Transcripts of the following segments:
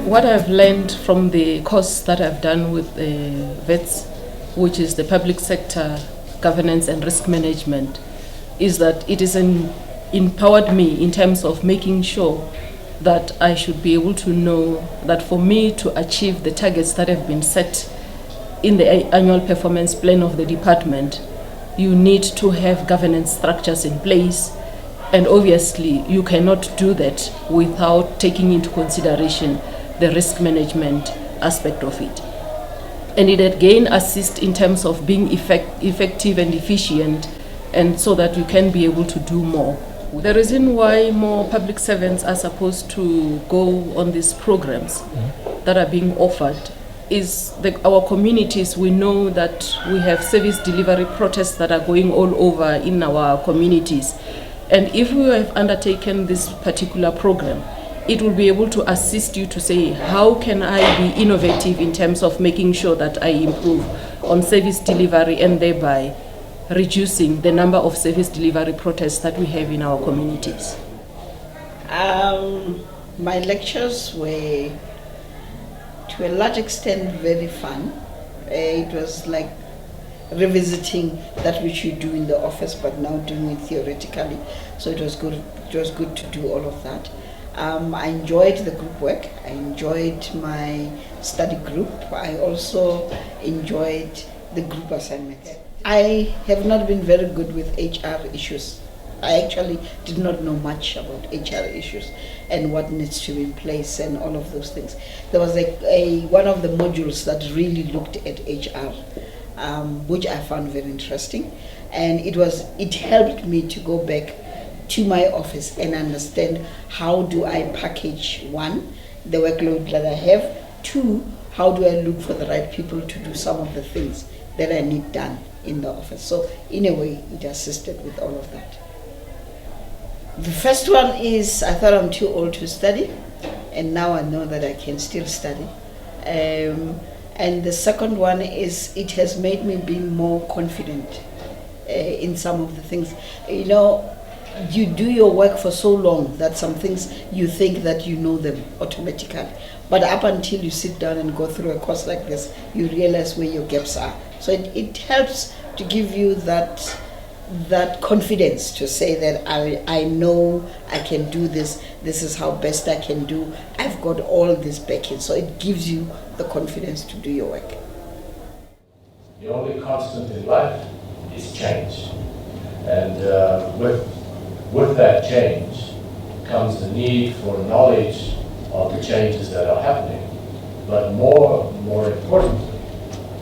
What I've learned from the course that I've done with Wits, which is the public sector governance and risk management, is that it is empowered me in terms of making sure that I should be able to know that for me to achieve the targets that have been set in the annual performance plan of the department, you need to have governance structures in place. And obviously, you cannot do that without taking into consideration the risk management aspect of it. And it again assists in terms of being effective and efficient, and so that you can be able to do more. The reason why more public servants are supposed to go on these programs that are being offered is our communities. We know that we have service delivery protests that are going all over in our communities. And if we have undertaken this particular program, it will be able to assist you to say, how can I be innovative in terms of making sure that I improve on service delivery and thereby reducing the number of service delivery protests that we have in our communities? My lectures were, to a large extent, very fun. It was like revisiting that which you do in the office, but now doing it theoretically. So it was good. It was good to do all of that. I enjoyed the group work. I enjoyed my study group. I also enjoyed the group assignments. I have not been very good with HR issues. I actually did not know much about HR issues and what needs to be in place and all of those things. There was one of the modules that really looked at HR, which I found very interesting, and it helped me to go back to my office and understand how do I package, one, the workload that I have, two, how do I look for the right people to do some of the things that I need done in the office. So in a way, it assisted with all of that. The first one is, I thought I'm too old to study, and now I know that I can still study. And the second one is, it has made me be more confident in some of the things. You know, you do your work for so long that some things you think that you know them automatically. But up until you sit down and go through a course like this, you realize where your gaps are. So it helps to give you that confidence to say that I know I can do this. This is how best I can do. I've got all this backing. So it gives you the confidence to do your work. The only constant in life is change. And with that change comes the need for knowledge of the changes that are happening. But more importantly,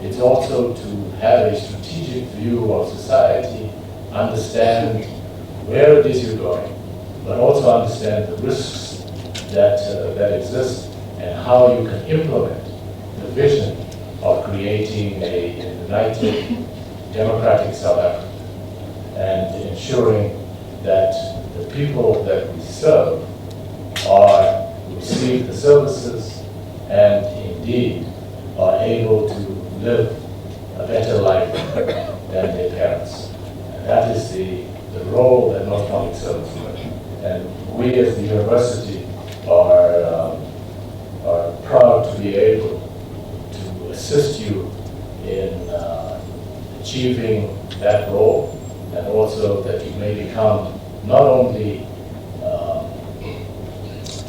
it's also to have a strategic view of society, understand where it is you're going, but also understand the risks that exist and how you can implement the vision of creating a united, democratic South Africa and ensuring that the people that we serve receive the services and indeed are able to live a better life than their parents. And that is the role that most public servants play. And we as the university are proud to be able to assist you in achieving that role, and also that you may become not only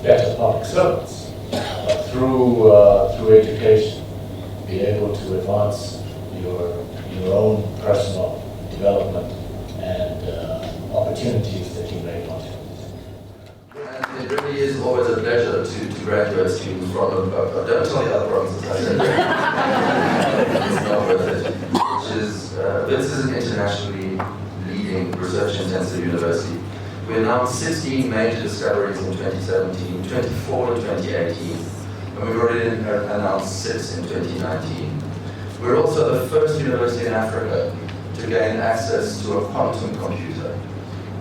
better public servants, but through education, be able to advance your own personal development and opportunities that you may want to. And it really is always a pleasure to graduate students from, don't tell the other provinces I said that. It's not worth it. Wits is an internationally leading research-intensive university. We announced 16 major discoveries in 2017, 24 in 2018, and we've already announced 6 in 2019. We're also the first university in Africa to gain access to a quantum computer.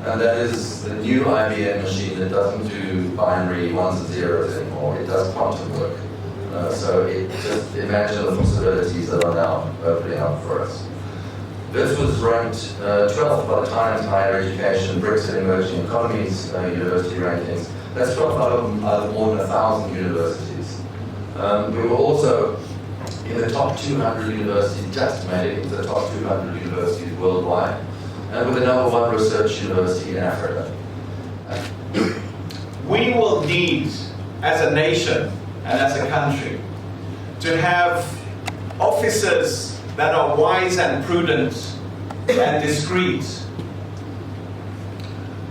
And that is the new IBM machine that doesn't do binary ones and zeros anymore. It does quantum work. So just imagine the possibilities that are now opening up for us. This was ranked 12th by the Times Higher Education BRICS and Emerging Economies university rankings. That's 12th out of more than 1,000 universities. We were also in the top 200 universities, just made it into the top 200 universities worldwide, and we're the #1 research university in Africa. We will need, as a nation and as a country, to have officers that are wise and prudent and discreet,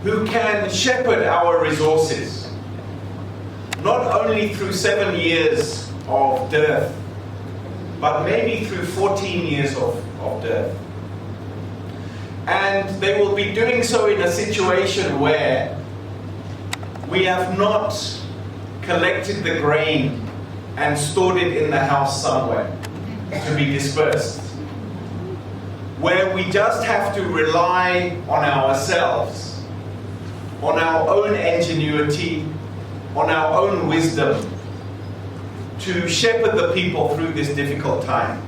who can shepherd our resources, not only through 7 years of dearth, but maybe through 14 years of dearth. And they will be doing so in a situation where we have not collected the grain and stored it in the house somewhere to be dispersed, where we just have to rely on ourselves, on our own ingenuity, on our own wisdom to shepherd the people through this difficult time.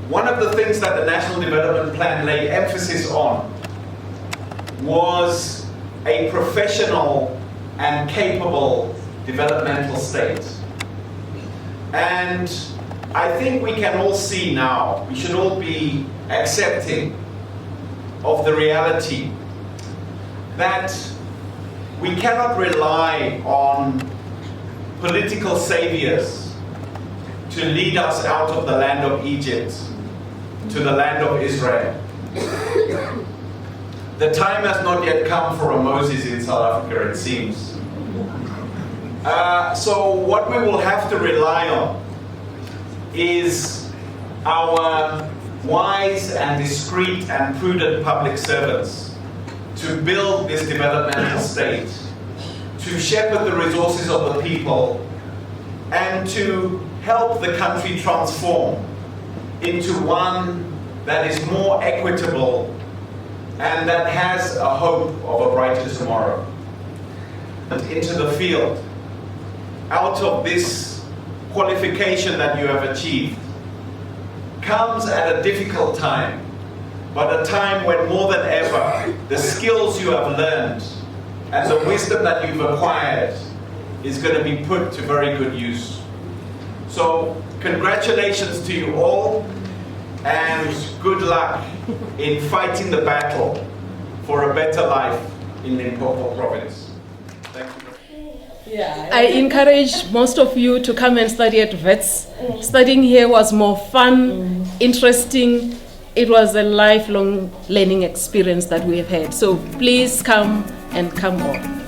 One of the things that the National Development Plan laid emphasis on was a professional and capable developmental state. And I think we can all see now, we should all be accepting of the reality that we cannot rely on political saviors to lead us out of the land of Egypt to the land of Israel. The time has not yet come for a Moses in South Africa, it seems. So what we will have to rely on is our wise and discreet and prudent public servants to build this developmental state, to shepherd the resources of the people, and to help the country transform into one that is more equitable and that has a hope of a brighter tomorrow. Into the field, out of this qualification that you have achieved, comes at a difficult time, but a time when more than ever, the skills you have learned and the wisdom that you've acquired is going to be put to very good use. So, congratulations to you all, and good luck in fighting the battle for a better life in Limpopo province. Thank you. Yeah, I encourage most of you to come and study at Wits. Studying here was more fun, interesting. It was a lifelong learning experience that we have had. So please come and come on.